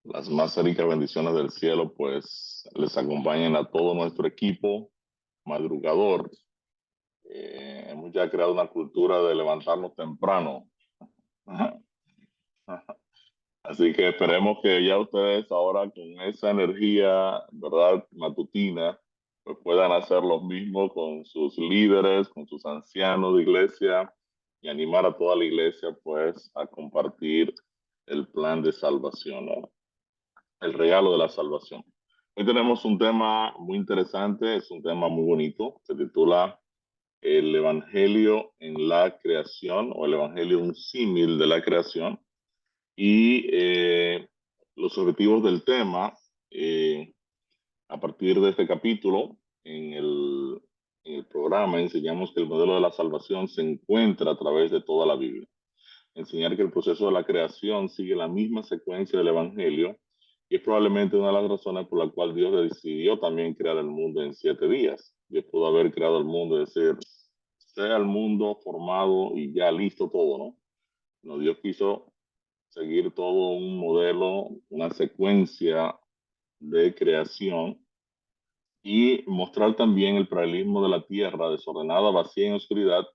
Las más ricas bendiciones del cielo, pues, les acompañen a todo nuestro equipo madrugador. Hemos ya creado una cultura de levantarnos temprano. Así que esperemos que ya ustedes ahora con esa energía, ¿verdad? Matutina, pues puedan hacer lo mismo con sus líderes, con sus ancianos de iglesia y animar a toda la iglesia, pues, a compartir el plan de salvación, ¿no? El regalo de la salvación. Hoy tenemos un tema muy interesante, es un tema muy bonito, se titula El Evangelio en la creación o el Evangelio un símil de la creación y los objetivos del tema a partir de este capítulo en el programa enseñamos que el modelo de la salvación se encuentra a través de toda la Biblia. Enseñar que el proceso de la creación sigue la misma secuencia del Evangelio y es probablemente una de las razones por la cual Dios decidió también crear el mundo en 7 días. Dios pudo haber creado el mundo, es decir, sea el mundo formado y ya listo todo, ¿no? No, Dios quiso seguir todo un modelo, una secuencia de creación y mostrar también el paralelismo de la tierra desordenada, vacía en oscuridad,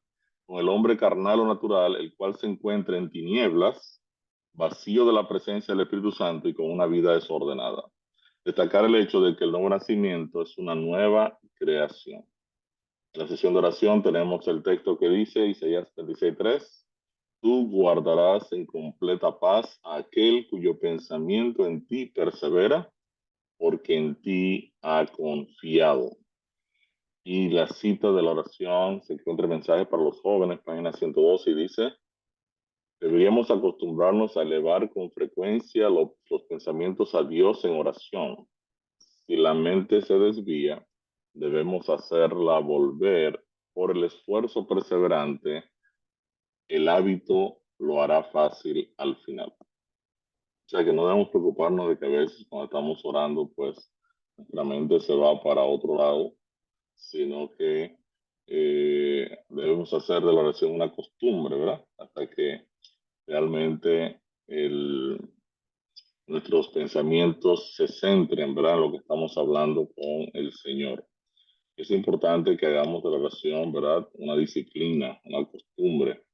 con el hombre carnal o natural, el cual se encuentra en tinieblas, vacío de la presencia del Espíritu Santo y con una vida desordenada. Destacar el hecho de que el nuevo nacimiento es una nueva creación. En la sesión de oración tenemos el texto que dice, Isaías 36:3, tú guardarás en completa paz a aquel cuyo pensamiento en ti persevera, porque en ti ha confiado. Y la cita de la oración se encuentra en Mensajes para los Jóvenes, página 112, y dice, deberíamos acostumbrarnos a elevar con frecuencia los pensamientos a Dios en oración. Si la mente se desvía, debemos hacerla volver por el esfuerzo perseverante. El hábito lo hará fácil al final. O sea que no debemos preocuparnos de que a veces cuando estamos orando, pues nuestra mente se va para otro lado, sino que debemos hacer de la oración una costumbre, ¿verdad? Hasta que realmente nuestros pensamientos se centren, ¿verdad? En lo que estamos hablando con el Señor. Es importante que hagamos de la oración, ¿verdad? Una disciplina, una costumbre,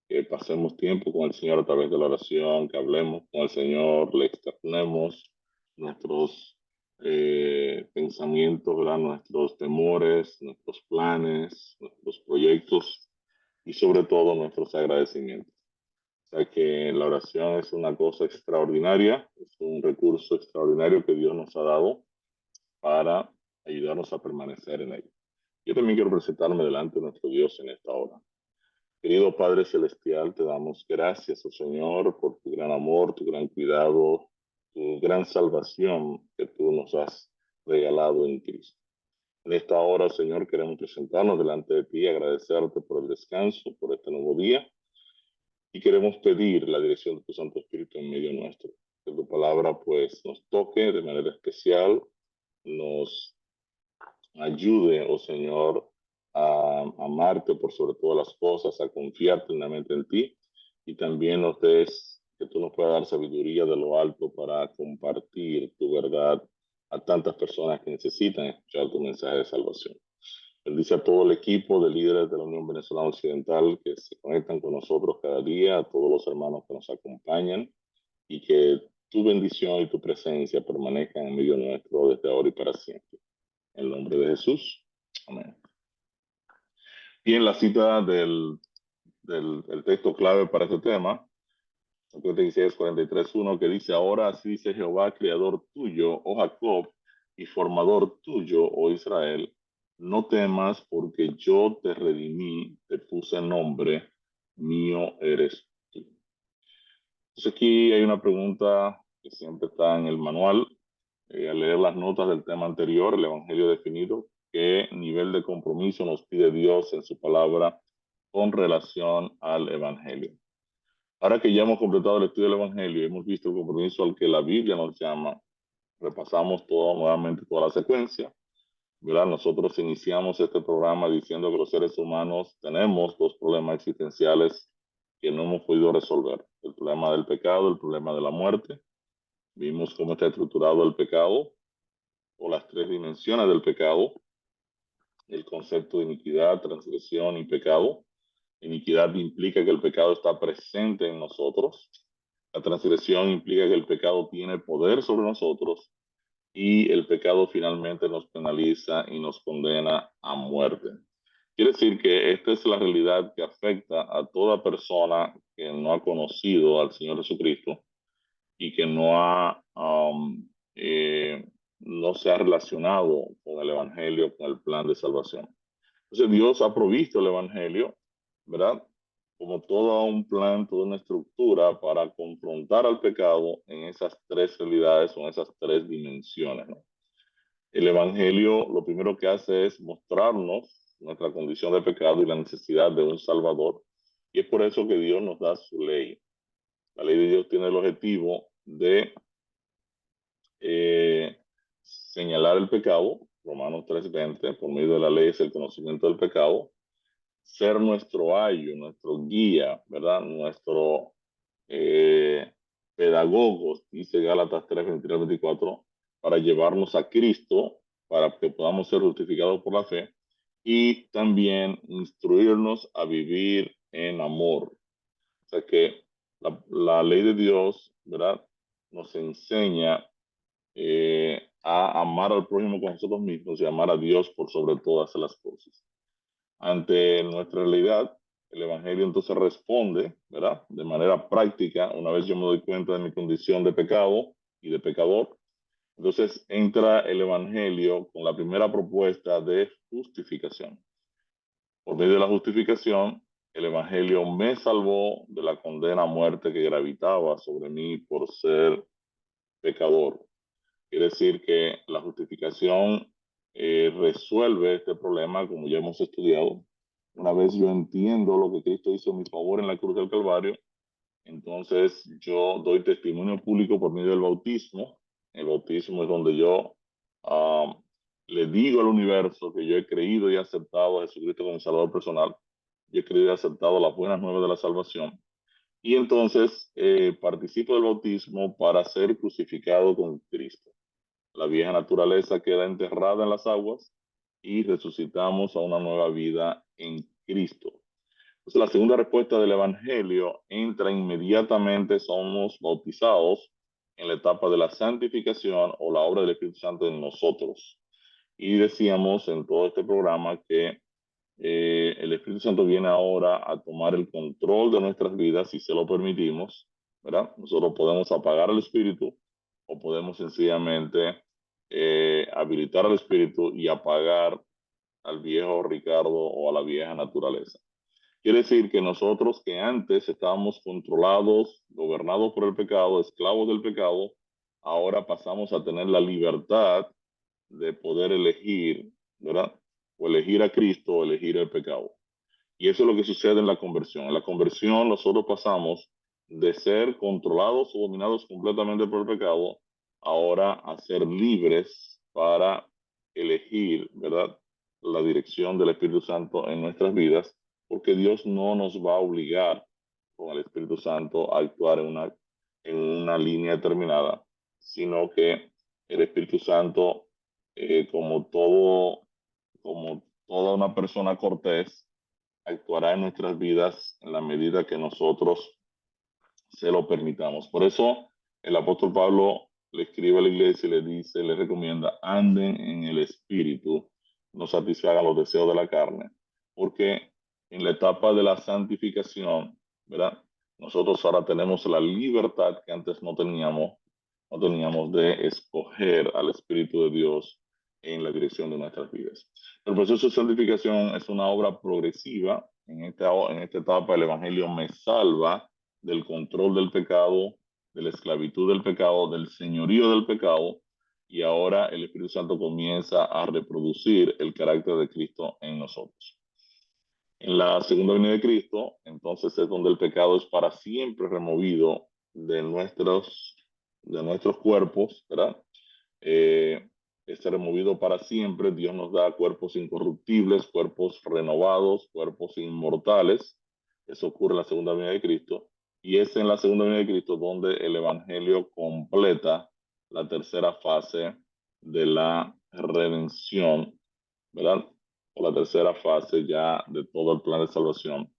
que pasemos tiempo con el Señor a través de la oración, que hablemos con el Señor, le externemos nuestros pensamientos, ¿verdad? Nuestros temores, nuestros planes, nuestros proyectos y sobre todo nuestros agradecimientos. O sea que la oración es una cosa extraordinaria, es un recurso extraordinario que Dios nos ha dado para ayudarnos a permanecer en él. Yo también quiero presentarme delante de nuestro Dios en esta hora. Querido Padre Celestial, te damos gracias, oh Señor, por tu gran amor, tu gran cuidado, tu gran salvación que tú nos has regalado en Cristo. En esta hora, Señor, queremos presentarnos delante de ti, agradecerte por el descanso, por este nuevo día, y queremos pedir la dirección de tu Santo Espíritu en medio nuestro. Que tu palabra, pues, nos toque de manera especial, nos ayude, oh Señor, a amarte por sobre todas las cosas, a confiar plenamente en ti y también nos des, que tú nos puedas dar sabiduría de lo alto para compartir tu verdad a tantas personas que necesitan escuchar tu mensaje de salvación. Bendice a todo el equipo de líderes de la Unión Venezolana Occidental que se conectan con nosotros cada día, a todos los hermanos que nos acompañan y que tu bendición y tu presencia permanezcan en medio nuestro desde ahora y para siempre. En el nombre de Jesús. Amén. Y en la cita del texto clave para este tema, Mateo 43:1, que dice, ahora así dice Jehová, creador tuyo, oh Jacob, y formador tuyo, oh Israel, no temas porque yo te redimí, te puse nombre, mío eres tú. Entonces aquí hay una pregunta que siempre está en el manual. Al leer las notas del tema anterior, el Evangelio definido, qué nivel de compromiso nos pide Dios en su palabra con relación al Evangelio. Ahora que ya hemos completado el estudio del Evangelio y hemos visto el compromiso al que la Biblia nos llama, repasamos nuevamente toda la secuencia, ¿verdad? Nosotros iniciamos este programa diciendo que los seres humanos tenemos dos problemas existenciales que no hemos podido resolver. El problema del pecado, el problema de la muerte. Vimos cómo está estructurado el pecado o las tres dimensiones del pecado, el concepto de iniquidad, transgresión y pecado. Iniquidad implica que el pecado está presente en nosotros. La transgresión implica que el pecado tiene poder sobre nosotros y el pecado finalmente nos penaliza y nos condena a muerte. Quiere decir que esta es la realidad que afecta a toda persona que no ha conocido al Señor Jesucristo y que eh, no se ha relacionado con el Evangelio, con el plan de salvación. Entonces Dios ha provisto el Evangelio, ¿verdad? Como todo un plan, toda una estructura para confrontar al pecado en esas tres realidades o en esas tres dimensiones, ¿no? El Evangelio lo primero que hace es mostrarnos nuestra condición de pecado y la necesidad de un Salvador. Y es por eso que Dios nos da su ley. La ley de Dios tiene el objetivo de eh, señalar el pecado, Romanos 3:20, por medio de la ley es el conocimiento del pecado, ser nuestro ayo, nuestro guía, ¿verdad? Nuestro eh, pedagogo, dice Gálatas 3:23-24, para llevarnos a Cristo, para que podamos ser justificados por la fe, y también instruirnos a vivir en amor. O sea que la ley de Dios, ¿verdad? Nos enseña a amar al prójimo con nosotros mismos y amar a Dios por sobre todas las cosas. Ante nuestra realidad, el Evangelio entonces responde, ¿verdad? De manera práctica, una vez yo me doy cuenta de mi condición de pecado y de pecador, entonces entra el Evangelio con la primera propuesta de justificación. Por medio de la justificación, el Evangelio me salvó de la condena a muerte que gravitaba sobre mí por ser pecador. Quiere decir que la justificación resuelve este problema, como ya hemos estudiado. Una vez yo entiendo lo que Cristo hizo en mi favor en la cruz del Calvario, entonces yo doy testimonio público por medio del bautismo. El bautismo es donde yo um, le digo al universo que yo he creído y aceptado a Jesucristo como Salvador personal. Yo he creído y aceptado las buenas nuevas de la salvación. Y entonces participo del bautismo para ser crucificado con Cristo. La vieja naturaleza queda enterrada en las aguas y resucitamos a una nueva vida en Cristo. Entonces, la segunda respuesta del Evangelio entra inmediatamente, somos bautizados en la etapa de la santificación o la obra del Espíritu Santo en nosotros. Y decíamos en todo este programa que el Espíritu Santo viene ahora a tomar el control de nuestras vidas si se lo permitimos, ¿verdad? Nosotros podemos apagar el Espíritu o podemos sencillamente habilitar al Espíritu y apagar al viejo Ricardo o a la vieja naturaleza. Quiere decir que nosotros que antes estábamos controlados, gobernados por el pecado, esclavos del pecado, ahora pasamos a tener la libertad de poder elegir, ¿verdad? O elegir a Cristo o elegir el pecado. Y eso es lo que sucede en la conversión. En la conversión nosotros pasamos de ser controlados o dominados completamente por el pecado, ahora a ser libres para elegir, ¿verdad? La dirección del Espíritu Santo en nuestras vidas, porque Dios no nos va a obligar con el Espíritu Santo a actuar en una línea determinada, sino que el Espíritu Santo, como todo, como toda una persona cortés, actuará en nuestras vidas en la medida que nosotros se lo permitamos. Por eso el apóstol Pablo le escribe a la iglesia y le dice, le recomienda, anden en el espíritu, no satisfagan los deseos de la carne, porque en la etapa de la santificación, ¿verdad? Nosotros ahora tenemos la libertad que antes no teníamos de escoger al Espíritu de Dios en la dirección de nuestras vidas. El proceso de santificación es una obra progresiva. En esta etapa el Evangelio me salva del control del pecado, de la esclavitud del pecado, del señorío del pecado, y ahora el Espíritu Santo comienza a reproducir el carácter de Cristo en nosotros. En la segunda venida de Cristo, entonces es donde el pecado es para siempre removido de nuestros cuerpos, ¿verdad? Eh, es removido para siempre. Dios nos da cuerpos incorruptibles, cuerpos renovados, cuerpos inmortales. Eso ocurre en la segunda venida de Cristo. Y es en la segunda venida de Cristo donde el Evangelio completa la tercera fase de la redención, ¿verdad? O la tercera fase ya de todo el plan de salvación.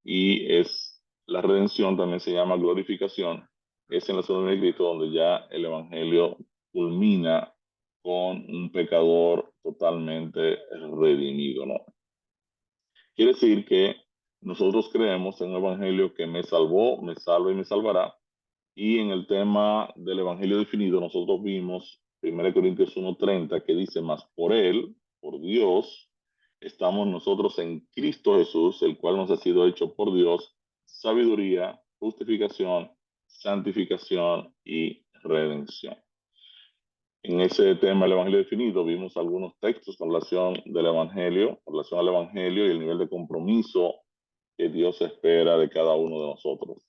Y es la redención, también se llama glorificación, es en la segunda venida de Cristo donde ya el Evangelio culmina con un pecador totalmente redimido, ¿no? Quiere decir que nosotros creemos en un evangelio que me salvó, me salva y me salvará. Y en el tema del evangelio definido, nosotros vimos 1 Corintios 1:30 que dice, más por él, por Dios, estamos nosotros en Cristo Jesús, el cual nos ha sido hecho por Dios sabiduría, justificación, santificación y redención. En ese tema del Evangelio definido vimos algunos textos con relación del Evangelio, con relación al Evangelio y el nivel de compromiso que Dios espera de cada uno de nosotros.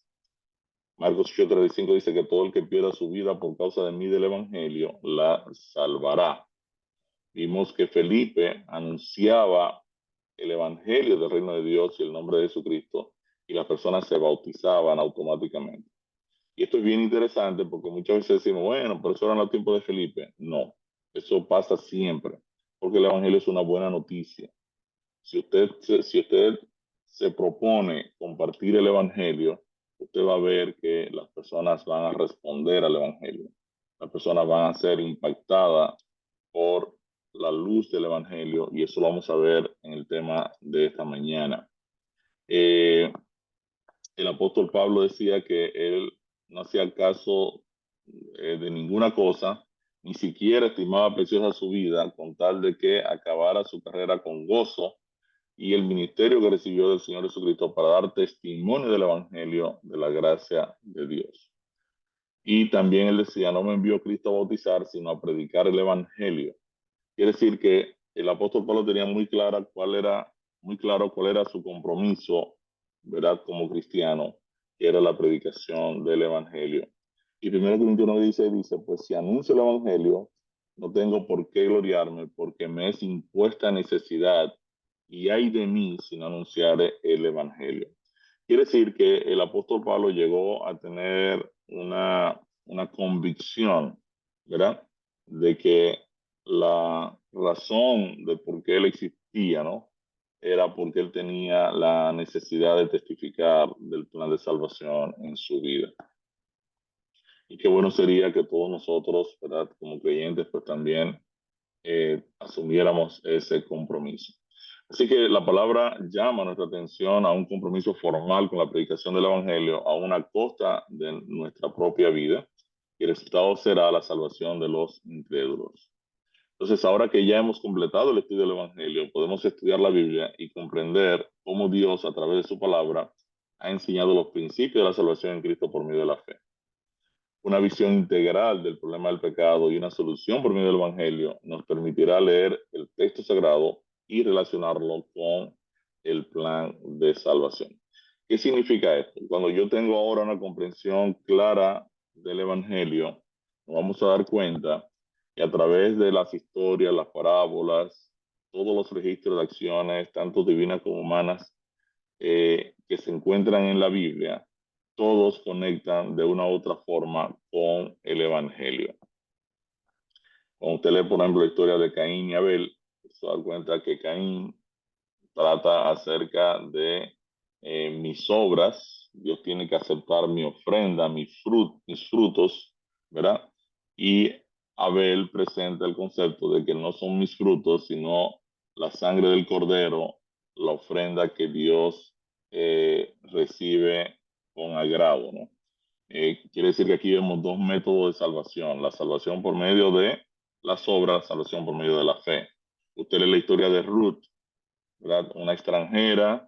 Marcos 8:35 dice que todo el que pierda su vida por causa de mí del Evangelio la salvará. Vimos que Felipe anunciaba el Evangelio del reino de Dios y el nombre de Jesucristo y las personas se bautizaban automáticamente. Y esto es bien interesante porque muchas veces decimos, bueno, pero eso era en los tiempos de Felipe. No, eso pasa siempre, porque el Evangelio es una buena noticia. Si usted se propone compartir el Evangelio, usted va a ver que las personas van a responder al Evangelio. Las personas van a ser impactadas por la luz del Evangelio y eso lo vamos a ver en el tema de esta mañana. Eh, el apóstol Pablo decía que él no hacía caso de ninguna cosa, ni siquiera estimaba preciosa su vida, con tal de que acabara su carrera con gozo y el ministerio que recibió del Señor Jesucristo para dar testimonio del Evangelio de la gracia de Dios. Y también él decía, no me envió Cristo a bautizar, sino a predicar el Evangelio. Quiere decir que el apóstol Pablo tenía muy claro cuál era su compromiso, ¿verdad? Como cristiano, que era la predicación del Evangelio. Y 1 Corintios 9:16 dice, pues si anuncio el Evangelio, no tengo por qué gloriarme, porque me es impuesta necesidad, y hay de mí si no anunciare el Evangelio. Quiere decir que el apóstol Pablo llegó a tener una convicción, ¿verdad? De que la razón de por qué él existía, ¿no? Era porque él tenía la necesidad de testificar del plan de salvación en su vida. Y qué bueno sería que todos nosotros, ¿verdad? Como creyentes, pues también asumiéramos ese compromiso. Así que la palabra llama nuestra atención a un compromiso formal con la predicación del Evangelio a una costa de nuestra propia vida y el resultado será la salvación de los incrédulos. Entonces, ahora que ya hemos completado el estudio del Evangelio, podemos estudiar la Biblia y comprender cómo Dios, a través de su palabra, ha enseñado los principios de la salvación en Cristo por medio de la fe. Una visión integral del problema del pecado y una solución por medio del Evangelio nos permitirá leer el texto sagrado y relacionarlo con el plan de salvación. ¿Qué significa esto? Cuando yo tengo ahora una comprensión clara del Evangelio, nos vamos a dar cuenta que a través de las historias, las parábolas, todos los registros de acciones, tanto divinas como humanas, que se encuentran en la Biblia, todos conectan de una u otra forma con el Evangelio. Cuando usted lee, por ejemplo, la historia de Caín y Abel, se da cuenta que Caín trata acerca de mis obras, Dios tiene que aceptar mi ofrenda, mis frutos, ¿verdad? Y Abel presenta el concepto de que no son mis frutos, sino la sangre del cordero, la ofrenda que Dios recibe con agrado, ¿no? Quiere decir que aquí vemos dos métodos de salvación, la salvación por medio de las obras, la salvación por medio de la fe. Usted lee la historia de Ruth, ¿verdad? Una extranjera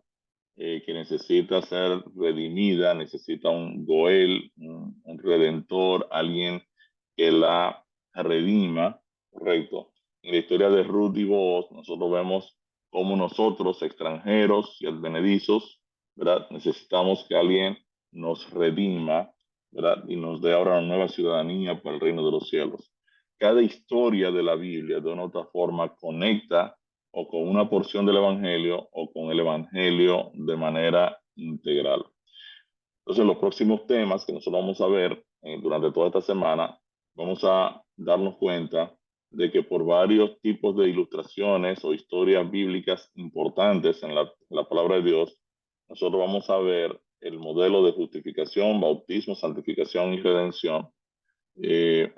que necesita ser redimida, necesita un Goel, un redentor, alguien que la redima, correcto. En la historia de Ruth y Boaz, nosotros vemos cómo nosotros, extranjeros y advenedizos, ¿verdad? Necesitamos que alguien nos redima, ¿verdad? Y nos dé ahora una nueva ciudadanía para el reino de los cielos. Cada historia de la Biblia, de una u otra forma, conecta o con una porción del Evangelio o con el Evangelio de manera integral. Entonces, los próximos temas que nosotros vamos a ver durante toda esta semana, vamos a darnos cuenta de que por varios tipos de ilustraciones o historias bíblicas importantes en la palabra de Dios, nosotros vamos a ver el modelo de justificación, bautismo, santificación y redención. Eh,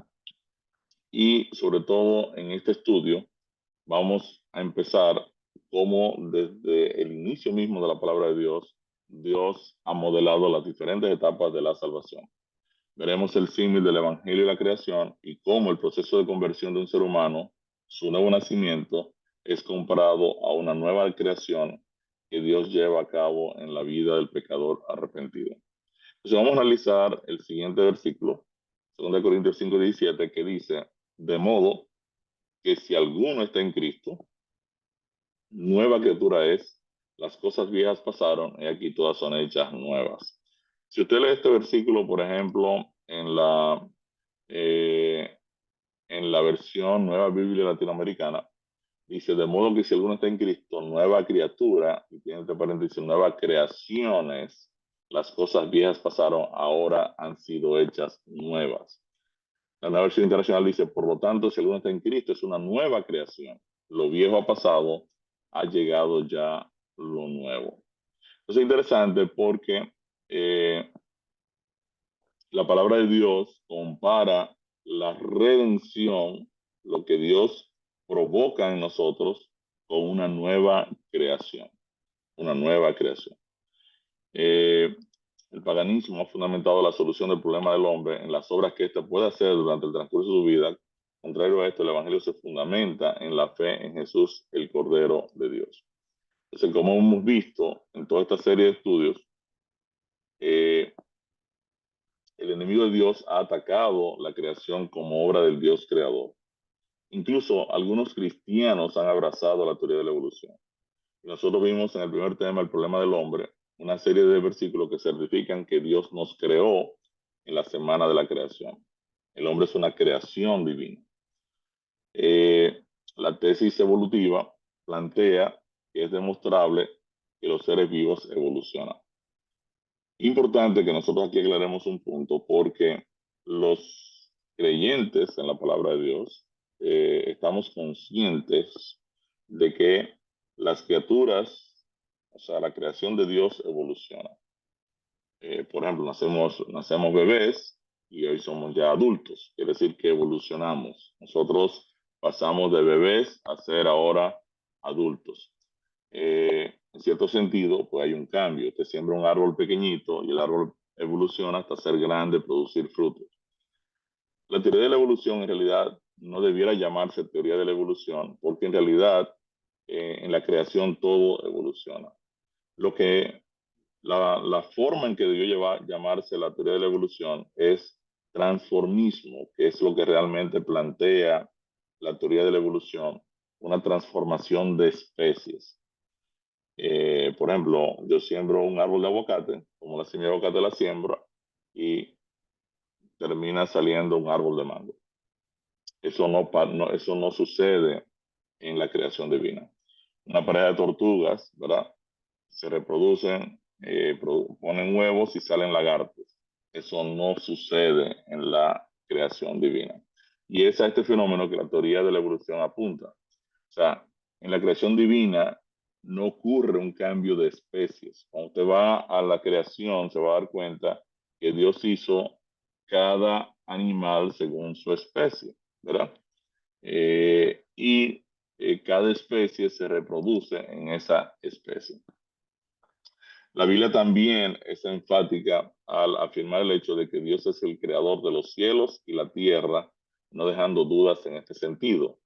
y sobre todo en este estudio vamos a empezar cómo desde el inicio mismo de la palabra de Dios, Dios ha modelado las diferentes etapas de la salvación. Veremos el símil del Evangelio y la creación y cómo el proceso de conversión de un ser humano, su nuevo nacimiento, es comparado a una nueva creación que Dios lleva a cabo en la vida del pecador arrepentido. Entonces vamos a analizar el siguiente versículo, 2 Corintios 5:17, que dice, de modo que si alguno está en Cristo, nueva criatura es, las cosas viejas pasaron y aquí todas son hechas nuevas. Si usted lee este versículo, por ejemplo, eh, en la versión Nueva Biblia Latinoamericana, dice, de modo que si alguno está en Cristo, nueva criatura, y tiene entre paréntesis, nuevas creaciones, las cosas viejas pasaron, ahora han sido hechas nuevas. La nueva versión internacional dice, por lo tanto, si alguno está en Cristo, es una nueva creación. Lo viejo ha pasado, ha llegado ya lo nuevo. Entonces es interesante porque eh, la palabra de Dios compara la redención, lo que Dios provoca en nosotros, con una nueva creación. Una nueva creación. Eh, el paganismo ha fundamentado la solución del problema del hombre en las obras que éste puede hacer durante el transcurso de su vida. Contrario a esto, el Evangelio se fundamenta en la fe en Jesús, el Cordero de Dios. Entonces, como hemos visto en toda esta serie de estudios, eh, el enemigo de Dios ha atacado la creación como obra del Dios creador. Incluso algunos cristianos han abrazado la teoría de la evolución. Y nosotros vimos en el primer tema, el problema del hombre, una serie de versículos que certifican que Dios nos creó en la semana de la creación. El hombre es una creación divina. Eh, la tesis evolutiva plantea que es demostrable que los seres vivos evolucionan. Importante que nosotros aquí aclaremos un punto porque los creyentes en la palabra de Dios estamos conscientes de que las criaturas, o sea, la creación de Dios evoluciona. Por ejemplo, nacemos bebés y hoy somos ya adultos, quiere decir que evolucionamos. Nosotros pasamos de bebés a ser ahora adultos. En cierto sentido, pues hay un cambio. Te siembra un árbol pequeñito y el árbol evoluciona hasta ser grande, producir frutos. La teoría de la evolución en realidad no debiera llamarse teoría de la evolución, porque en realidad en la creación todo evoluciona. Lo que la forma en que debió llamarse la teoría de la evolución es transformismo, que es lo que realmente plantea la teoría de la evolución, una transformación de especies. Por ejemplo, yo siembro un árbol de aguacate, como la semilla de aguacate la siembra, y termina saliendo un árbol de mango. Eso no sucede en la creación divina. Una pareja de tortugas, ¿verdad? Se reproducen, ponen huevos y salen lagartos. Eso no sucede en la creación divina. Y es a este fenómeno que la teoría de la evolución apunta. O sea, en la creación divina no ocurre un cambio de especies. Cuando usted va a la creación, se va a dar cuenta que Dios hizo cada animal según su especie, ¿verdad? Y cada especie se reproduce en esa especie. La Biblia también es enfática al afirmar el hecho de que Dios es el creador de los cielos y la tierra, no dejando dudas en este sentido.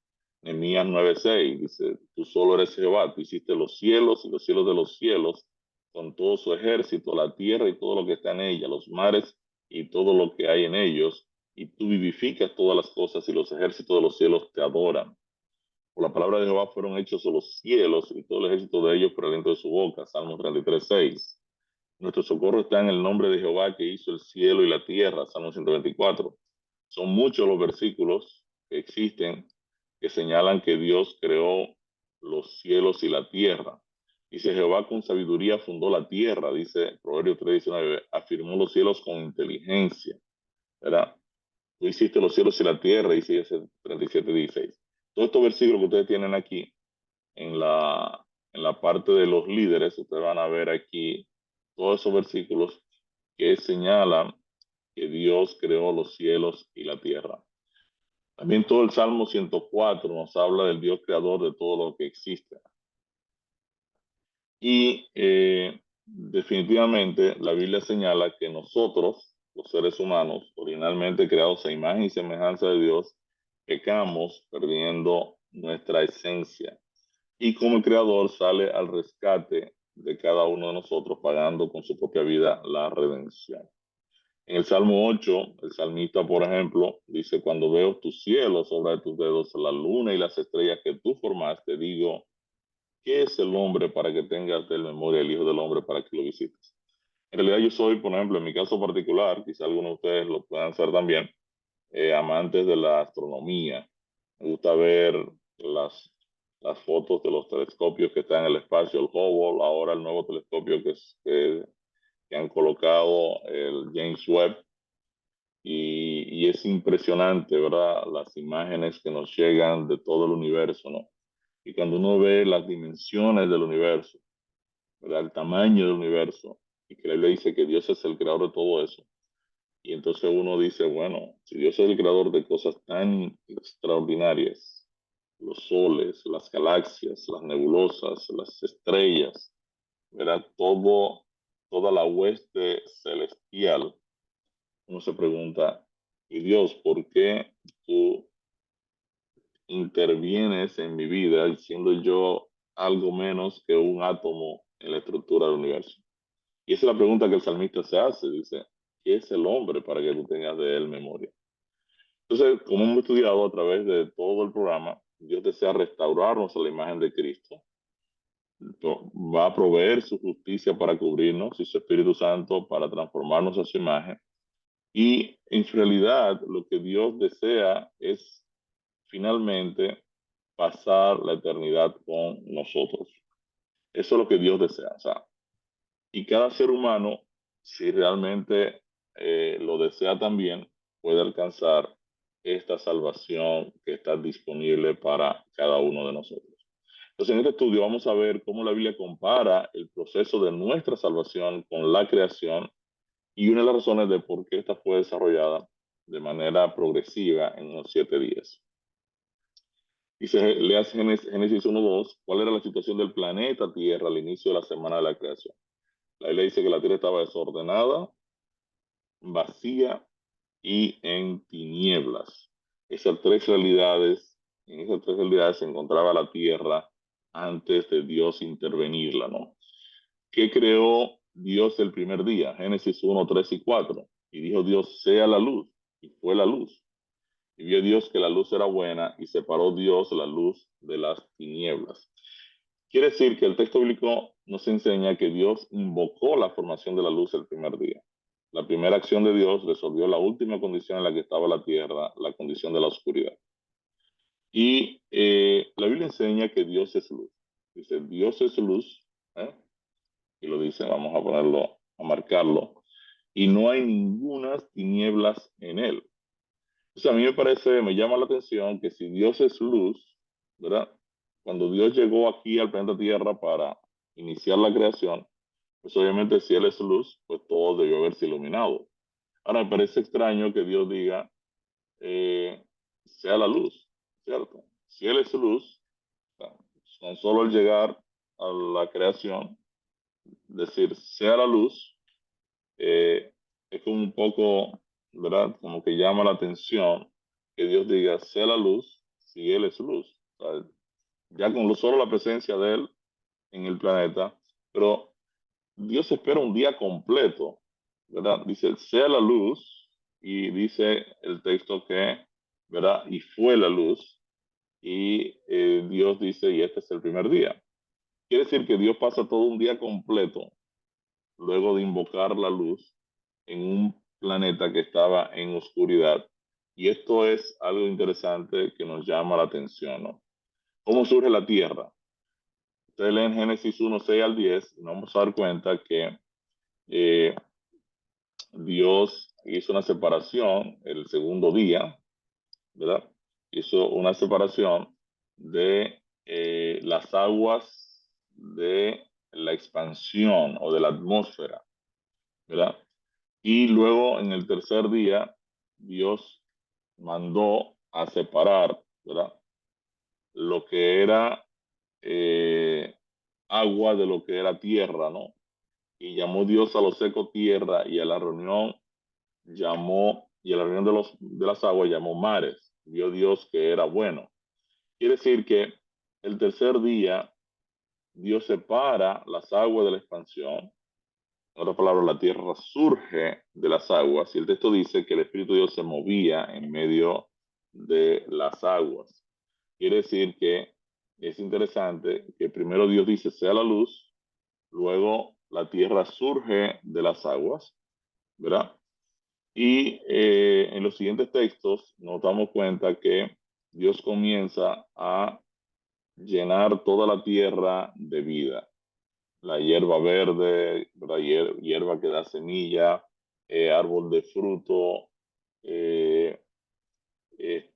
Nehemías 9:6 dice, tú solo eres Jehová, tú hiciste los cielos y los cielos de los cielos, con todo su ejército, la tierra y todo lo que está en ella, los mares y todo lo que hay en ellos, y tú vivificas todas las cosas y los ejércitos de los cielos te adoran. Por la palabra de Jehová fueron hechos los cielos y todo el ejército de ellos por el aliento de su boca. Salmo 33:6. Nuestro socorro está en el nombre de Jehová que hizo el cielo y la tierra. Salmo 124. Son muchos los versículos que existen que señalan que Dios creó los cielos y la tierra. Dice, Jehová con sabiduría fundó la tierra, dice Proverbios 3:19, afirmó los cielos con inteligencia, ¿verdad? Tú hiciste los cielos y la tierra, dice ese 37:16. Todos estos versículos que ustedes tienen aquí en la parte de los líderes, ustedes van a ver aquí todos esos versículos que señalan que Dios creó los cielos y la tierra. También todo el Salmo 104 nos habla del Dios creador de todo lo que existe. Y definitivamente la Biblia señala que nosotros, los seres humanos, originalmente creados a imagen y semejanza de Dios, pecamos perdiendo nuestra esencia. Y como el Creador sale al rescate de cada uno de nosotros, pagando con su propia vida la redención. En el Salmo 8, el salmista, por ejemplo, dice, cuando veo tus cielos, obra de tus dedos, la luna y las estrellas que tú formaste, digo, ¿qué es el hombre para que tengas de memoria el Hijo del Hombre para que lo visites? En realidad yo soy, por ejemplo, en mi caso particular, quizá algunos de ustedes lo puedan ser también, amantes de la astronomía. Me gusta ver las fotos de los telescopios que están en el espacio, el Hubble, ahora el nuevo telescopio que han colocado, el James Webb, y es impresionante, ¿verdad? Las imágenes que nos llegan de todo el universo, ¿no? Y cuando uno ve las dimensiones del universo, ¿verdad? El tamaño del universo, y que la Biblia dice que Dios es el creador de todo eso. Y entonces uno dice, bueno, si Dios es el creador de cosas tan extraordinarias, los soles, las galaxias, las nebulosas, las estrellas, ¿verdad? Toda la hueste celestial, uno se pregunta, y Dios, ¿por qué tú intervienes en mi vida siendo yo algo menos que un átomo en la estructura del universo? Y esa es la pregunta que el salmista se hace, dice, ¿qué es el hombre para que tú tengas de él memoria? Entonces, como hemos estudiado a través de todo el programa, Dios desea restaurarnos a la imagen de Cristo. Va a proveer su justicia para cubrirnos y su Espíritu Santo para transformarnos a su imagen. Y en realidad lo que Dios desea es finalmente pasar la eternidad con nosotros. Eso es lo que Dios desea. O sea, y cada ser humano, si realmente lo desea también, puede alcanzar esta salvación que está disponible para cada uno de nosotros. Entonces, en este estudio vamos a ver cómo la Biblia compara el proceso de nuestra salvación con la creación y una de las razones de por qué esta fue desarrollada de manera progresiva en unos 7 días. Dice, leas Génesis 1:2, ¿cuál era la situación del planeta Tierra al inicio de la semana de la creación? La Biblia dice que la Tierra estaba desordenada, vacía y en tinieblas. Esas tres realidades, en esas tres realidades se encontraba la Tierra antes de Dios intervenirla, ¿no? ¿Qué creó Dios el primer día? Génesis 1, 3 y 4. Y dijo Dios, sea la luz, y fue la luz. Y vio Dios que la luz era buena, y separó Dios la luz de las tinieblas. Quiere decir que el texto bíblico nos enseña que Dios invocó la formación de la luz el primer día. La primera acción de Dios resolvió la última condición en la que estaba la tierra, la condición de la oscuridad. Y la Biblia enseña que Dios es luz. Dice, Dios es luz, ¿eh? Y lo dice, vamos a ponerlo, a marcarlo, y no hay ninguna tinieblas en él. O sea, a mí me parece, me llama la atención que si Dios es luz, ¿verdad? Cuando Dios llegó aquí al planeta Tierra para iniciar la creación, pues obviamente si Él es luz, pues todo debió haberse iluminado. Ahora me parece extraño que Dios diga, sea la luz, ¿cierto? Si Él es luz, o sea, con solo el llegar a la creación, decir, sea la luz, es como un poco, ¿verdad? Como que llama la atención que Dios diga, sea la luz, si Él es luz. O sea, ya con solo la presencia de Él en el planeta, pero Dios espera un día completo, ¿verdad? Dice, sea la luz, y dice el texto que, ¿verdad? Y fue la luz, y Dios dice, y este es el primer día. Quiere decir que Dios pasa todo un día completo luego de invocar la luz en un planeta que estaba en oscuridad. Y esto es algo interesante que nos llama la atención, ¿no? ¿Cómo surge la Tierra? Ustedes leen Génesis 1, 6 al 10, y nos vamos a dar cuenta que eh, Dios hizo una separación el segundo día, ¿verdad? Hizo una separación de las aguas de la expansión o de la atmósfera, ¿verdad? Y luego en el tercer día, Dios mandó a separar, ¿verdad? Lo que era eh, agua de lo que era tierra, ¿no? Y llamó Dios a lo seco tierra y a la reunión y a la reunión de las aguas llamó mares. Vio Dios que era bueno. Quiere decir que el tercer día Dios separa las aguas de la expansión. En otras palabras, la tierra surge de las aguas y el texto dice que el Espíritu de Dios se movía en medio de las aguas. Quiere decir que es interesante que primero Dios dice sea la luz, luego la tierra surge de las aguas, ¿verdad? Y en los siguientes textos nos damos cuenta que Dios comienza a llenar toda la tierra de vida. La hierba verde, la hierba que da semilla, árbol de fruto. eh,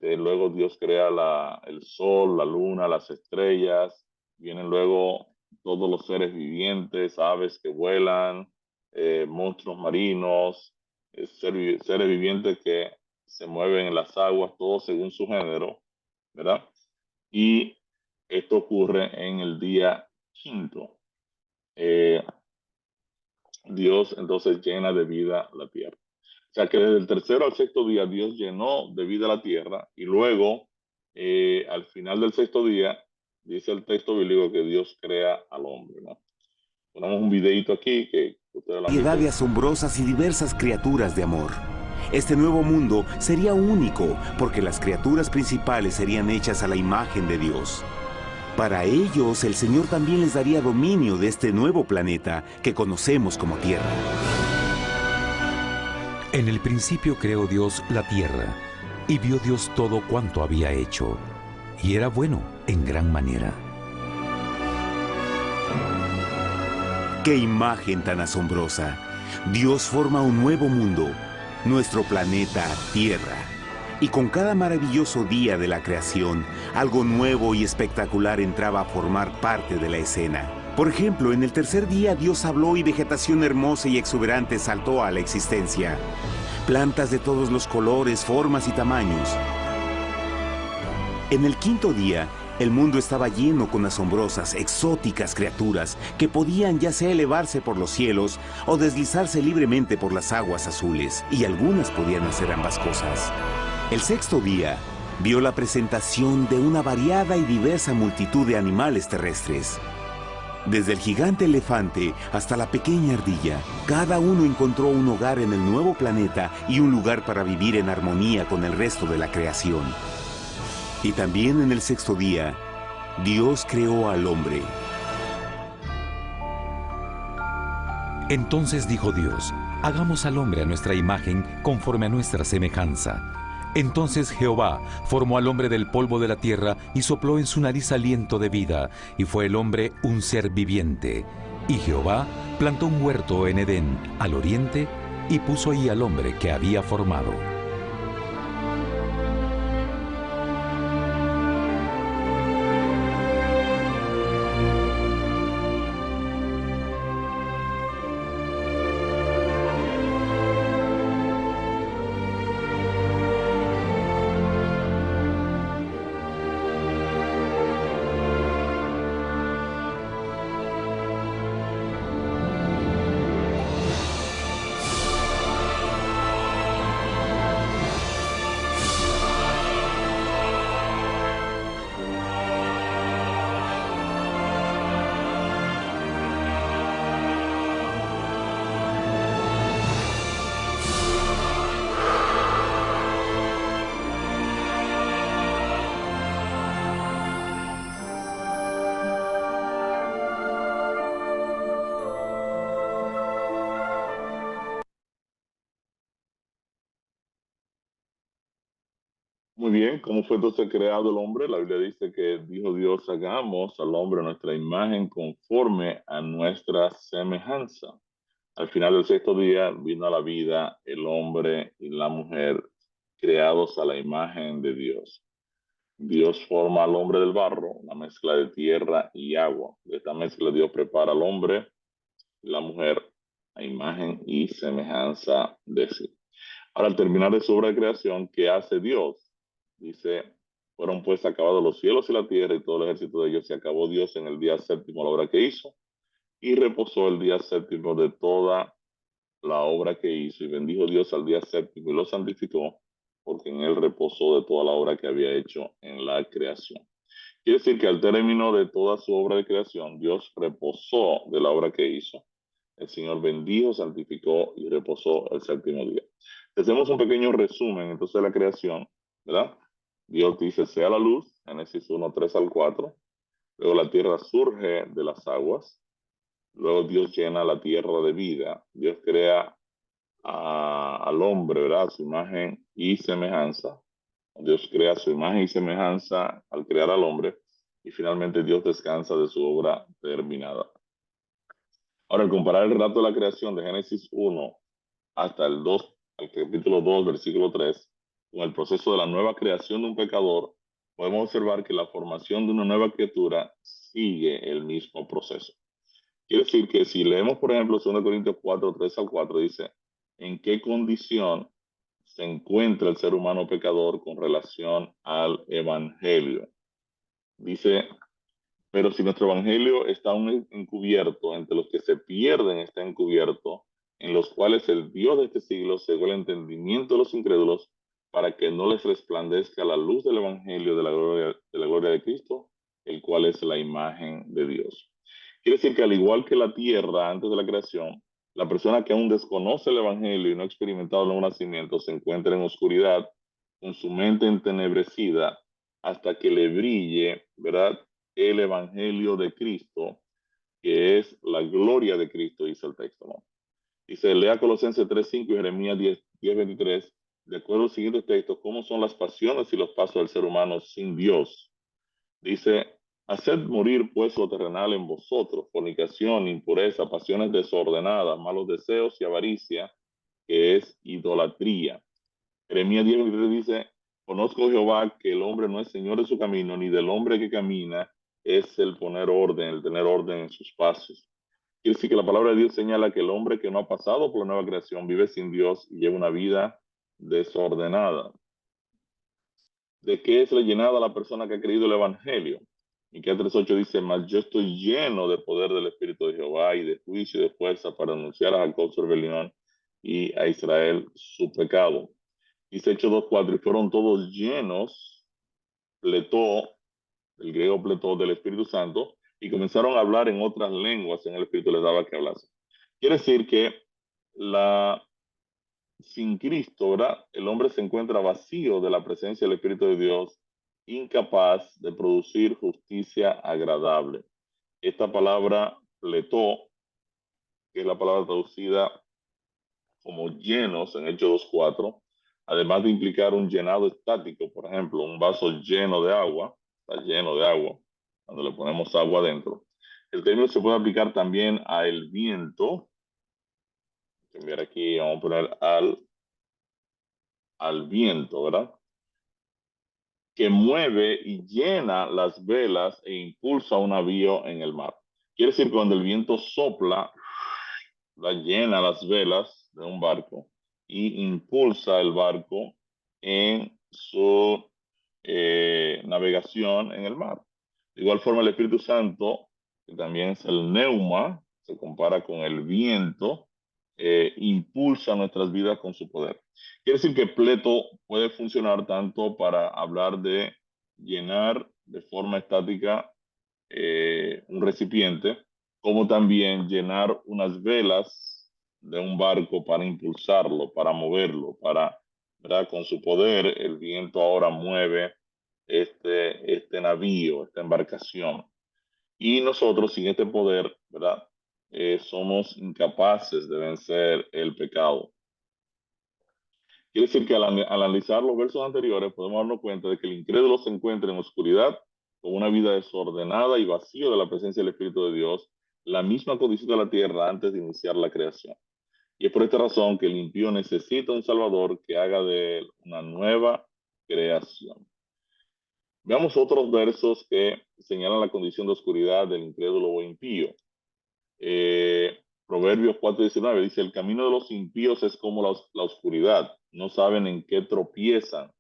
Luego Dios crea el sol, la luna, las estrellas. Vienen luego todos los seres vivientes, aves que vuelan, monstruos marinos, seres vivientes que se mueven en las aguas, todos según su género, ¿verdad? Y esto ocurre en el día quinto. Eh, Dios entonces llena de vida la tierra. O sea que desde el tercero al sexto día Dios llenó de vida la tierra y luego al final del sexto día dice el texto bíblico que Dios crea al hombre, ¿no? Ponemos un videito aquí que ustedes lo han Variedad visto. de asombrosas y diversas criaturas de amor. Este nuevo mundo sería único porque las criaturas principales serían hechas a la imagen de Dios. Para ellos, el Señor también les daría dominio de este nuevo planeta que conocemos como Tierra. En el principio creó Dios la tierra, y vio Dios todo cuanto había hecho, y era bueno en gran manera. ¡Qué imagen tan asombrosa! Dios forma un nuevo mundo, nuestro planeta Tierra. Y con cada maravilloso día de la creación, algo nuevo y espectacular entraba a formar parte de la escena. Por ejemplo, en el tercer día Dios habló y vegetación hermosa y exuberante saltó a la existencia. Plantas de todos los colores, formas y tamaños. En el quinto día, el mundo estaba lleno con asombrosas, exóticas criaturas que podían ya sea elevarse por los cielos o deslizarse libremente por las aguas azules, y algunas podían hacer ambas cosas. El sexto día vio la presentación de una variada y diversa multitud de animales terrestres. Desde el gigante elefante hasta la pequeña ardilla, cada uno encontró un hogar en el nuevo planeta y un lugar para vivir en armonía con el resto de la creación. Y también en el sexto día, Dios creó al hombre. Entonces dijo Dios, hagamos al hombre a nuestra imagen, conforme a nuestra semejanza. Entonces Jehová formó al hombre del polvo de la tierra y sopló en su nariz aliento de vida, y fue el hombre un ser viviente. Y Jehová plantó un huerto en Edén, al oriente, y puso ahí al hombre que había formado. Muy bien, ¿cómo fue entonces creado el hombre? La Biblia dice que dijo Dios, hagamos al hombre a nuestra imagen conforme a nuestra semejanza. Al final del sexto día vino a la vida el hombre y la mujer creados a la imagen de Dios. Dios forma al hombre del barro, una mezcla de tierra y agua. De esta mezcla Dios prepara al hombre y la mujer a imagen y semejanza de sí. Ahora, al terminar de su obra de creación, ¿qué hace Dios? Dice, fueron pues acabados los cielos y la tierra y todo el ejército de ellos, y acabó Dios en el día séptimo la obra que hizo, y reposó el día séptimo de toda la obra que hizo, y bendijo Dios al día séptimo y lo santificó, porque en él reposó de toda la obra que había hecho en la creación. Quiere decir que al término de toda su obra de creación, Dios reposó de la obra que hizo. El Señor bendijo, santificó y reposó el séptimo día. Hacemos un pequeño resumen entonces de la creación, ¿verdad? Dios dice, sea la luz, Génesis 1, 3 al 4. Luego la tierra surge de las aguas. Luego Dios llena la tierra de vida. Dios crea al hombre, ¿verdad? A su imagen y semejanza. Dios crea su imagen y semejanza al crear al hombre. Y finalmente Dios descansa de su obra terminada. Ahora, al comparar el relato de la creación de Génesis 1 hasta el 2, al capítulo 2, versículo 3, con el proceso de la nueva creación de un pecador, podemos observar que la formación de una nueva criatura sigue el mismo proceso. Quiere decir que si leemos, por ejemplo, 2 Corintios 4, 3 al 4, dice, ¿en qué condición se encuentra el ser humano pecador con relación al evangelio? Dice, pero si nuestro evangelio está aún encubierto, entre los que se pierden está encubierto, en los cuales el Dios de este siglo cegó el entendimiento de los incrédulos para que no les resplandezca la luz del evangelio de la gloria de Cristo, el cual es la imagen de Dios. Quiere decir que al igual que la tierra antes de la creación, la persona que aún desconoce el evangelio y no ha experimentado el nuevo nacimiento se encuentra en oscuridad, con su mente entenebrecida, hasta que le brille, ¿verdad? El Evangelio de Cristo, que es la gloria de Cristo, dice el texto, ¿no? Dice, lea Colosenses 3:5 y Jeremías 10:23, de acuerdo a los siguientes textos, cómo son las pasiones y los pasos del ser humano sin Dios. Dice, haced morir pues lo terrenal en vosotros, fornicación, impureza, pasiones desordenadas, malos deseos y avaricia, que es idolatría. Jeremías 10:23 dice, conozco Jehová que el hombre no es señor de su camino, ni del hombre que camina es el poner orden, el tener orden en sus pasos. Quiere decir que la palabra de Dios señala que el hombre que no ha pasado por la nueva creación vive sin Dios y lleva una vida desordenada. ¿De qué es rellenada la persona que ha creído el Evangelio? Miqueas 3:8 dice, mas yo estoy lleno de poder del Espíritu de Jehová y de juicio y de fuerza para anunciar a Jacob su rebelión y a Israel su pecado. Dice Hechos 2:4, y fueron todos llenos, pletó, el griego pletó del Espíritu Santo, y comenzaron a hablar en otras lenguas en el Espíritu les daba que hablase. Quiere decir que la, sin Cristo, ¿verdad? El hombre se encuentra vacío de la presencia del Espíritu de Dios, incapaz de producir justicia agradable. Esta palabra pletó, que es la palabra traducida como llenos en Hechos 2:4, además de implicar un llenado estático, por ejemplo, un vaso lleno de agua, está lleno de agua, cuando le ponemos agua adentro. El término se puede aplicar también a el viento. Enviar aquí, vamos a poner al viento, ¿verdad? Que mueve y llena las velas e impulsa un navío en el mar. Quiere decir que cuando el viento sopla, la llena las velas de un barco y impulsa el barco en su navegación en el mar. De igual forma, el Espíritu Santo, que también es el neuma, se compara con el viento, impulsa nuestras vidas con su poder. Quiere decir que pleto puede funcionar tanto para hablar de llenar de forma estática un recipiente, como también llenar unas velas de un barco para impulsarlo, para moverlo, para, ¿verdad? Con su poder, el viento ahora mueve este navío, esta embarcación. Y nosotros, sin este poder, ¿verdad? Somos incapaces de vencer el pecado. Quiere decir que al analizar los versos anteriores podemos darnos cuenta de que el incrédulo se encuentra en oscuridad, con una vida desordenada y vacío de la presencia del Espíritu de Dios, la misma condición de la tierra antes de iniciar la creación. Y es por esta razón que el impío necesita un Salvador que haga de él una nueva creación. Veamos otros versos que señalan la condición de oscuridad del incrédulo o impío. Proverbios 4:19 dice, el camino de los impíos es como la oscuridad, no saben en qué tropiezan.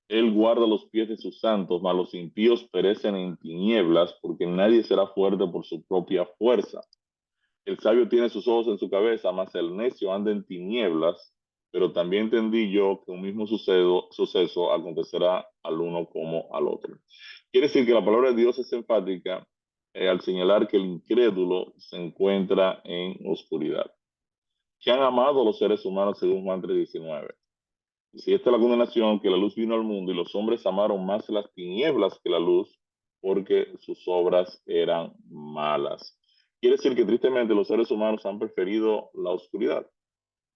Él guarda los pies de sus santos, mas los impíos perecen en tinieblas, porque nadie será fuerte por su propia fuerza. El sabio tiene sus ojos en su cabeza, mas el necio anda en tinieblas. Pero también entendí yo que un mismo suceso acontecerá al uno como al otro. Quiere decir que la palabra de Dios es enfática al señalar que el incrédulo se encuentra en oscuridad. ¿Qué han amado los seres humanos según Juan 3:19? Si esta es la condenación, que la luz vino al mundo y los hombres amaron más las tinieblas que la luz, porque sus obras eran malas. Quiere decir que tristemente los seres humanos han preferido la oscuridad.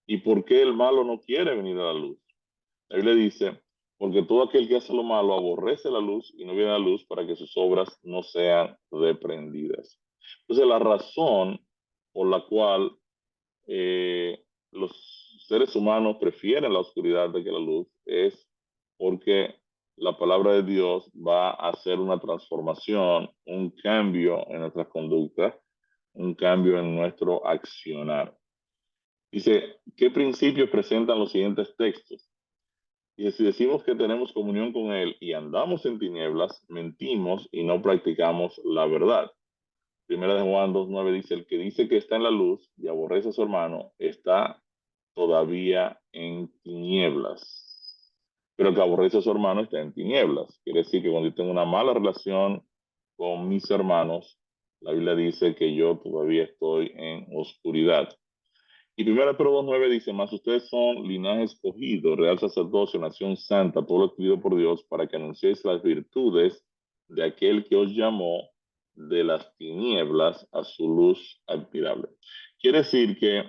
¿Y por qué el malo no quiere venir a la luz? La Biblia dice, porque todo aquel que hace lo malo aborrece la luz y no viene a la luz para que sus obras no sean reprendidas. Entonces la razón por la cual los seres humanos prefieren la oscuridad de que la luz es porque la palabra de Dios va a hacer una transformación, un cambio en nuestras conductas, un cambio en nuestro accionar. Dice, ¿qué principios presentan los siguientes textos? Y si decimos que tenemos comunión con Él y andamos en tinieblas, mentimos y no practicamos la verdad. Primera de Juan 2:9 dice, el que dice que está en la luz y aborrece a su hermano, está todavía en tinieblas. Pero el que aborrece a su hermano está en tinieblas. Quiere decir que cuando yo tengo una mala relación con mis hermanos, la Biblia dice que yo todavía estoy en oscuridad. Y 1 Pedro 2:9 dice, mas ustedes son linaje escogido, real sacerdocio, nación santa, pueblo escogido por Dios, para que anunciéis las virtudes de aquel que os llamó de las tinieblas a su luz admirable. Quiere decir que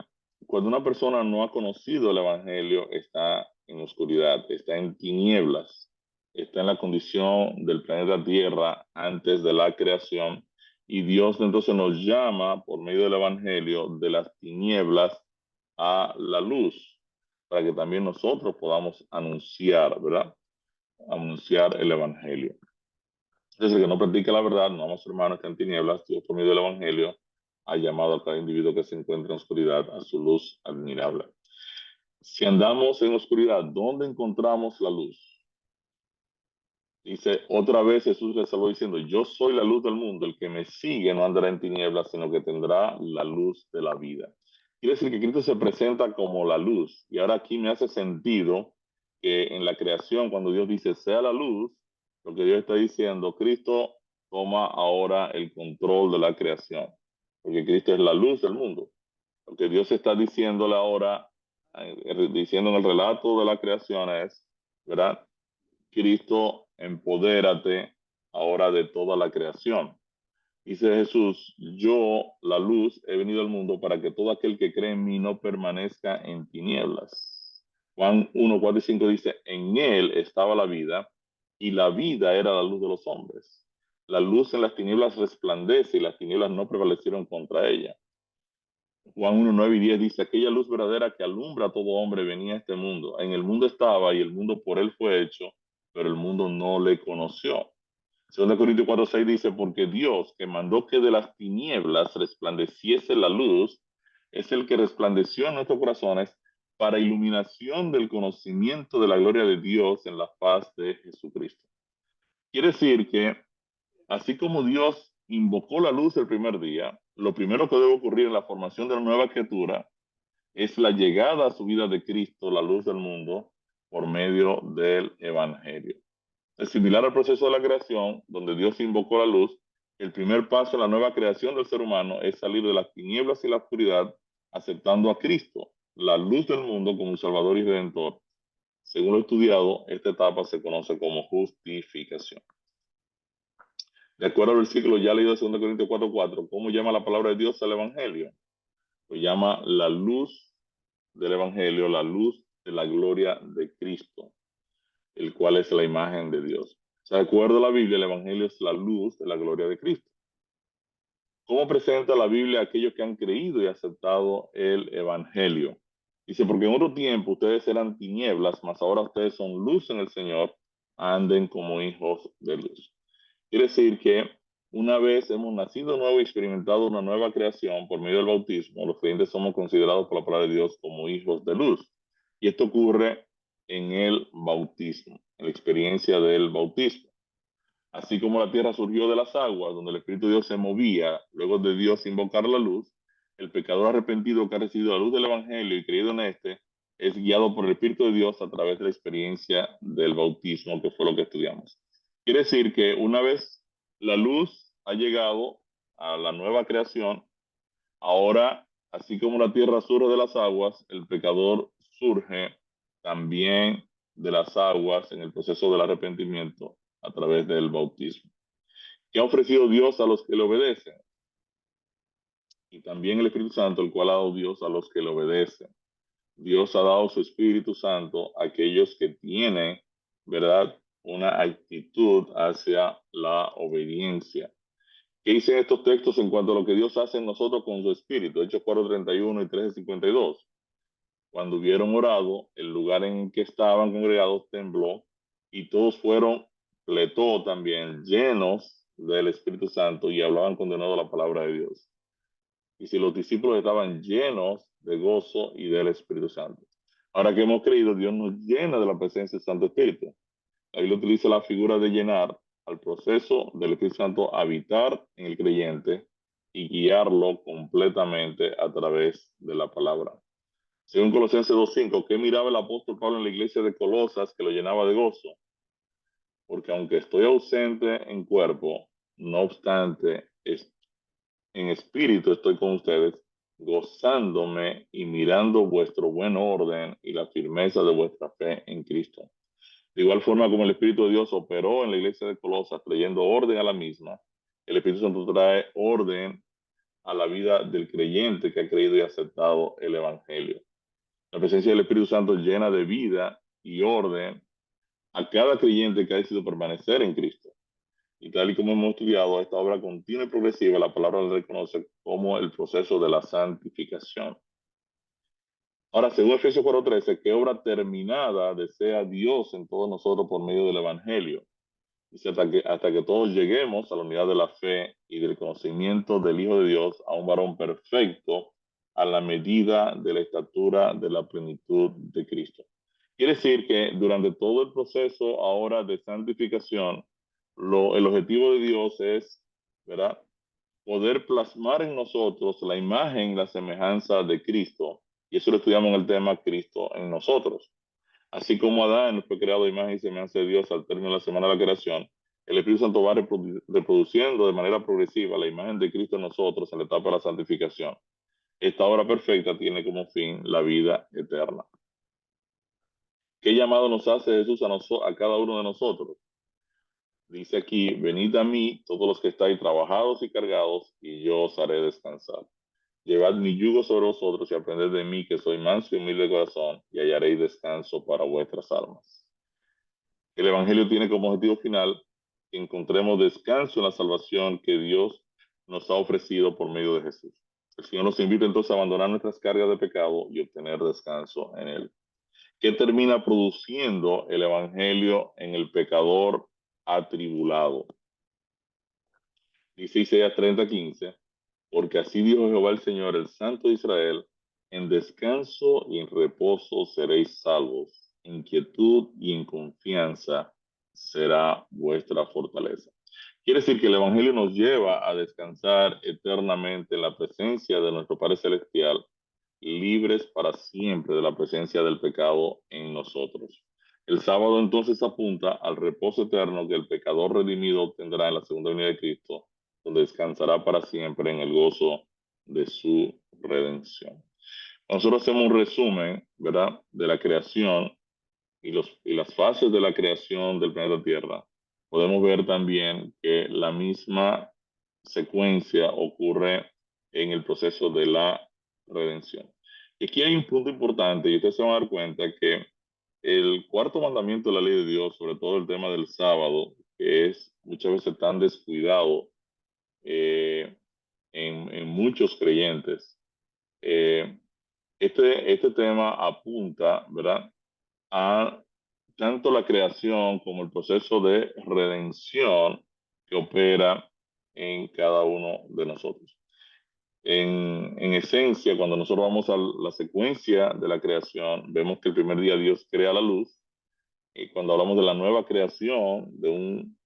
cuando una persona no ha conocido el Evangelio, está en oscuridad, está en tinieblas, está en la condición del planeta Tierra antes de la creación, y Dios entonces nos llama por medio del Evangelio de las tinieblas a la luz, para que también nosotros podamos anunciar, ¿verdad? Anunciar el Evangelio. Entonces, el que no practica la verdad, no ama a su hermano, está en tinieblas, Dios por medio del Evangelio ha llamado a cada individuo que se encuentra en oscuridad a su luz admirable. Si andamos en oscuridad, ¿dónde encontramos la luz? Dice, otra vez Jesús le salvó diciendo, yo soy la luz del mundo, el que me sigue no andará en tinieblas, sino que tendrá la luz de la vida. Quiere decir que Cristo se presenta como la luz. Y ahora aquí me hace sentido que en la creación, cuando Dios dice, sea la luz, lo que Dios está diciendo, Cristo toma ahora el control de la creación. Porque Cristo es la luz del mundo. Lo que Dios está diciéndole ahora, diciendo en el relato de la creación es, ¿verdad? Cristo, empodérate ahora de toda la creación. Dice Jesús, yo, la luz, he venido al mundo para que todo aquel que cree en mí no permanezca en tinieblas. Juan 1:4-5 dice, en él estaba la vida y la vida era la luz de los hombres. La luz en las tinieblas resplandece y las tinieblas no prevalecieron contra ella. Juan 1:9-10 dice, aquella luz verdadera que alumbra a todo hombre venía a este mundo. En el mundo estaba y el mundo por él fue hecho, pero el mundo no le conoció. 2 Corintios 4:6 dice, porque Dios, que mandó que de las tinieblas resplandeciese la luz, es el que resplandeció en nuestros corazones para iluminación del conocimiento de la gloria de Dios en la faz de Jesucristo. Quiere decir que, así como Dios invocó la luz el primer día, lo primero que debe ocurrir en la formación de la nueva criatura es la llegada a su vida de Cristo, la luz del mundo, por medio del Evangelio. Es similar al proceso de la creación, donde Dios invocó la luz. El primer paso en la nueva creación del ser humano es salir de las tinieblas y la oscuridad, aceptando a Cristo, la luz del mundo, como un Salvador y Redentor. Según lo estudiado, esta etapa se conoce como justificación. De acuerdo al versículo ya leído de 2 Corintios 4:4, ¿cómo llama la palabra de Dios al Evangelio? Lo llama la luz del Evangelio, la luz de la gloria de Cristo, el cual es la imagen de Dios. O sea, de acuerdo a la Biblia, el Evangelio es la luz de la gloria de Cristo. ¿Cómo presenta la Biblia a aquellos que han creído y aceptado el Evangelio? Dice, porque en otro tiempo ustedes eran tinieblas, mas ahora ustedes son luz en el Señor, anden como hijos de luz. Quiere decir que una vez hemos nacido nuevo y experimentado una nueva creación por medio del bautismo, los creyentes somos considerados por la palabra de Dios como hijos de luz. Y esto ocurre en el bautismo, en la experiencia del bautismo. Así como la tierra surgió de las aguas, donde el Espíritu de Dios se movía, luego de Dios invocar la luz, el pecador arrepentido que ha recibido la luz del Evangelio y creído en este, es guiado por el Espíritu de Dios a través de la experiencia del bautismo, que fue lo que estudiamos. Quiere decir que una vez la luz ha llegado a la nueva creación, ahora, así como la tierra surge de las aguas, el pecador surge también de las aguas en el proceso del arrepentimiento a través del bautismo. ¿Qué ha ofrecido Dios a los que le obedecen? Y también el Espíritu Santo, el cual ha dado Dios a los que le obedecen. Dios ha dado su Espíritu Santo a aquellos que tienen, ¿verdad?, una actitud hacia la obediencia. ¿Qué dicen estos textos en cuanto a lo que Dios hace en nosotros con su Espíritu? Hechos 4:31 y 13:52. Cuando hubieron orado, el lugar en que estaban congregados tembló y todos fueron, pletó también, llenos del Espíritu Santo y hablaban con denuedo la palabra de Dios. Y si los discípulos estaban llenos de gozo y del Espíritu Santo. Ahora que hemos creído, Dios nos llena de la presencia del Santo Espíritu. Ahí lo utiliza la figura de llenar al proceso del Espíritu Santo habitar en el creyente y guiarlo completamente a través de la palabra. Según Colosenses 2:5, ¿qué miraba el apóstol Pablo en la iglesia de Colosas que lo llenaba de gozo? Porque aunque estoy ausente en cuerpo, no obstante, en espíritu estoy con ustedes, gozándome y mirando vuestro buen orden y la firmeza de vuestra fe en Cristo. De igual forma como el Espíritu de Dios operó en la iglesia de Colosas, trayendo orden a la misma, el Espíritu Santo trae orden a la vida del creyente que ha creído y aceptado el Evangelio. La presencia del Espíritu Santo llena de vida y orden a cada creyente que ha decidido permanecer en Cristo. Y tal y como hemos estudiado, esta obra continua y progresiva, la palabra la reconoce como el proceso de la santificación. Ahora, según Efesios 4:13, ¿qué obra terminada desea Dios en todos nosotros por medio del Evangelio? Dice, hasta que todos lleguemos a la unidad de la fe y del conocimiento del Hijo de Dios, a un varón perfecto, a la medida de la estatura de la plenitud de Cristo. Quiere decir que durante todo el proceso ahora de santificación, el objetivo de Dios es, ¿verdad?, poder plasmar en nosotros la imagen, la semejanza de Cristo. Y eso lo estudiamos en el tema Cristo en nosotros. Así como Adán fue creado a imagen y semejanza de Dios al término de la semana de la creación, el Espíritu Santo va reproduciendo de manera progresiva la imagen de Cristo en nosotros en la etapa de la santificación. Esta obra perfecta tiene como fin la vida eterna. ¿Qué llamado nos hace Jesús a cada uno de nosotros? Dice aquí, venid a mí todos los que estáis trabajados y cargados, y yo os haré descansar. Llevad mi yugo sobre vosotros y aprended de mí, que soy manso y humilde de corazón, y hallaréis descanso para vuestras almas. El Evangelio tiene como objetivo final que encontremos descanso en la salvación que Dios nos ha ofrecido por medio de Jesús. El Señor nos invita entonces a abandonar nuestras cargas de pecado y obtener descanso en Él. ¿Qué termina produciendo el Evangelio en el pecador atribulado? Dice Isaías 30:15, porque así dijo Jehová el Señor, el Santo de Israel, en descanso y en reposo seréis salvos, en quietud y en confianza será vuestra fortaleza. Quiere decir que el Evangelio nos lleva a descansar eternamente en la presencia de nuestro Padre Celestial, libres para siempre de la presencia del pecado en nosotros. El sábado entonces apunta al reposo eterno que el pecador redimido obtendrá en la segunda venida de Cristo, donde descansará para siempre en el gozo de su redención. Nosotros hacemos un resumen, ¿verdad?, de la creación y las fases de la creación del planeta Tierra. Podemos ver también que la misma secuencia ocurre en el proceso de la redención. Y aquí hay un punto importante y ustedes se van a dar cuenta que el cuarto mandamiento de la ley de Dios, sobre todo el tema del sábado, que es muchas veces tan descuidado eh, en muchos creyentes, eh, este tema apunta, ¿verdad?, a tanto la creación como el proceso de redención que opera en cada uno de nosotros. En esencia, cuando nosotros vamos a la secuencia de la creación, vemos que el primer día Dios crea la luz, y cuando hablamos de la nueva creación, de un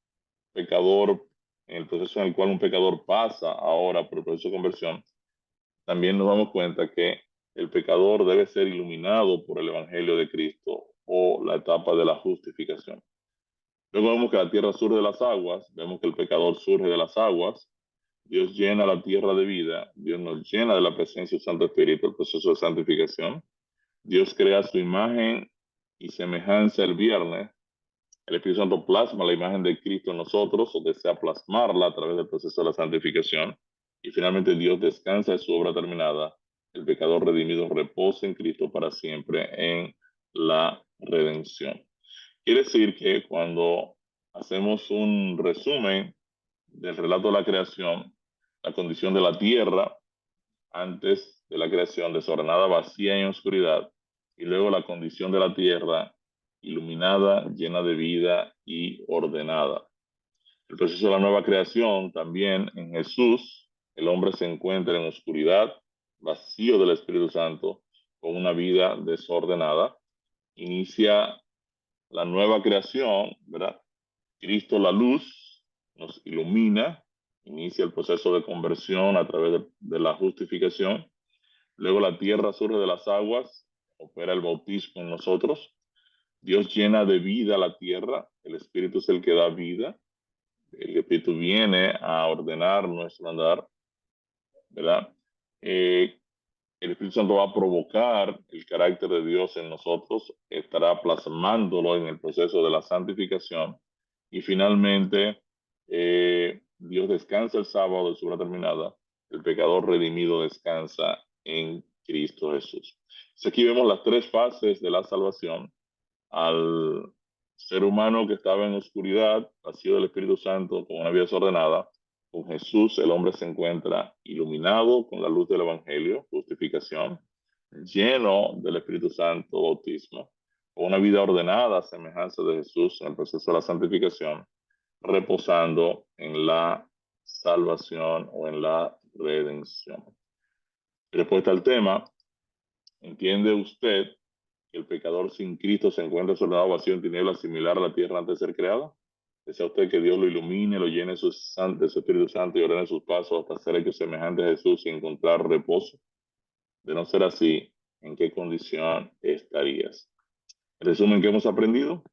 pecador, en el proceso en el cual un pecador pasa ahora por el proceso de conversión, también nos damos cuenta que el pecador debe ser iluminado por el Evangelio de Cristo o la etapa de la justificación. Luego vemos que la tierra surge de las aguas, vemos que el pecador surge de las aguas, Dios llena la tierra de vida, Dios nos llena de la presencia del Santo Espíritu, el proceso de santificación. Dios crea su imagen y semejanza el viernes. El Espíritu Santo plasma la imagen de Cristo en nosotros o desea plasmarla a través del proceso de la santificación. Y finalmente Dios descansa de su obra terminada. El pecador redimido reposa en Cristo para siempre en la redención. Quiere decir que cuando hacemos un resumen del relato de la creación, la condición de la tierra antes de la creación desordenada, vacía y en oscuridad, y luego la condición de la tierra iluminada, llena de vida y ordenada. El proceso de la nueva creación también en Jesús, el hombre se encuentra en oscuridad, vacío del Espíritu Santo, con una vida desordenada. Inicia la nueva creación, ¿verdad? Cristo, la luz, nos ilumina, inicia el proceso de conversión a través de la justificación. Luego la tierra surge de las aguas, opera el bautismo en nosotros. Dios llena de vida la tierra, el Espíritu es el que da vida. El Espíritu viene a ordenar nuestro andar, ¿verdad? Eh, el Espíritu Santo va a provocar el carácter de Dios en nosotros, estará plasmándolo en el proceso de la santificación. Y finalmente, Dios descansa el sábado de su hora terminada. El pecador redimido descansa en Cristo Jesús. Entonces aquí vemos las tres fases de la salvación. Al ser humano que estaba en oscuridad, vacío del Espíritu Santo, con una vida desordenada, con Jesús el hombre se encuentra iluminado con la luz del Evangelio, justificación, lleno del Espíritu Santo, bautismo, con una vida ordenada, semejanza de Jesús en el proceso de la santificación, reposando en la salvación o en la redención. Respuesta al tema, ¿entiende usted que el pecador sin Cristo se encuentra desordenado, vacío, en tinieblas, similar a la tierra antes de ser creada? Desea usted que Dios lo ilumine, lo llene de su Espíritu Santo y ordene sus pasos hasta ser hecho semejante a Jesús y encontrar reposo. De no ser así, ¿en qué condición estarías? En resumen, ¿qué hemos aprendido?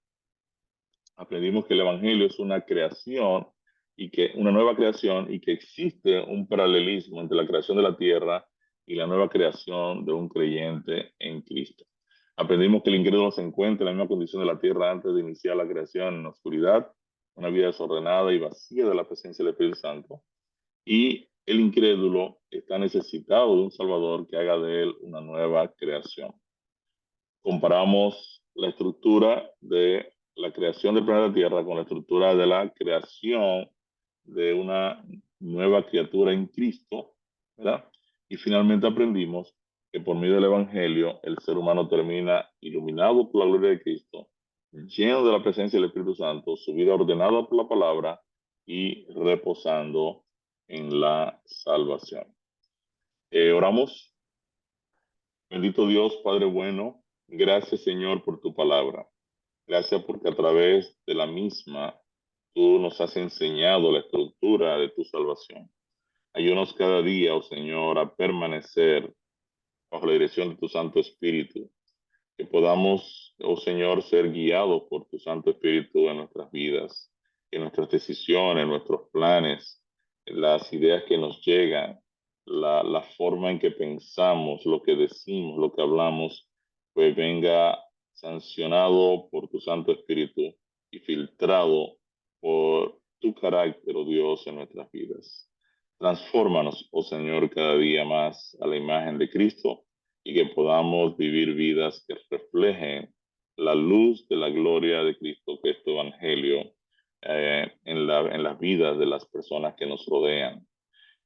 Aprendimos que el Evangelio es una creación y que una nueva creación y que existe un paralelismo entre la creación de la tierra y la nueva creación de un creyente en Cristo. Aprendimos que el incrédulo se encuentra en la misma condición de la tierra antes de iniciar la creación, en la oscuridad, una vida desordenada y vacía de la presencia del Espíritu Santo. Y el incrédulo está necesitado de un Salvador que haga de él una nueva creación. Comparamos la estructura de la creación del planeta Tierra con la estructura de la creación de una nueva criatura en Cristo, ¿verdad? Y finalmente aprendimos que por medio del Evangelio el ser humano termina iluminado por la gloria de Cristo, lleno de la presencia del Espíritu Santo, su vida ordenada por la palabra y reposando en la salvación. Oramos. Bendito Dios, Padre bueno, gracias Señor por tu palabra. Gracias porque a través de la misma tú nos has enseñado la estructura de tu salvación. Ayúdanos cada día, oh Señor, a permanecer bajo la dirección de tu Santo Espíritu. Que podamos, oh Señor, ser guiados por tu Santo Espíritu en nuestras vidas, en nuestras decisiones, en nuestros planes, en las ideas que nos llegan, la forma en que pensamos, lo que decimos, lo que hablamos, pues venga sancionado por tu Santo Espíritu y filtrado por tu carácter, oh Dios, en nuestras vidas. Transfórmanos, oh Señor, cada día más a la imagen de Cristo y que podamos vivir vidas que reflejen la luz de la gloria de Cristo, que es tu evangelio, en las vidas de las personas que nos rodean.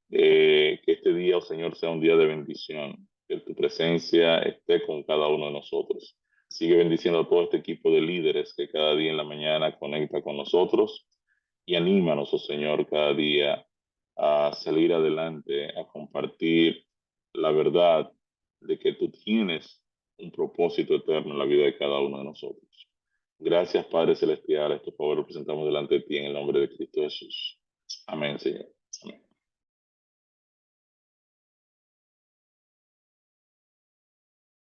Que este día, oh Señor, sea un día de bendición, que tu presencia esté con cada uno de nosotros. Sigue bendiciendo a todo este equipo de líderes que cada día en la mañana conecta con nosotros y anímanos, oh Señor, cada día a salir adelante, a compartir la verdad de que tú tienes un propósito eterno en la vida de cada uno de nosotros. Gracias, Padre Celestial. Esto, por favor, lo presentamos delante de ti en el nombre de Cristo Jesús. Amén, Señor.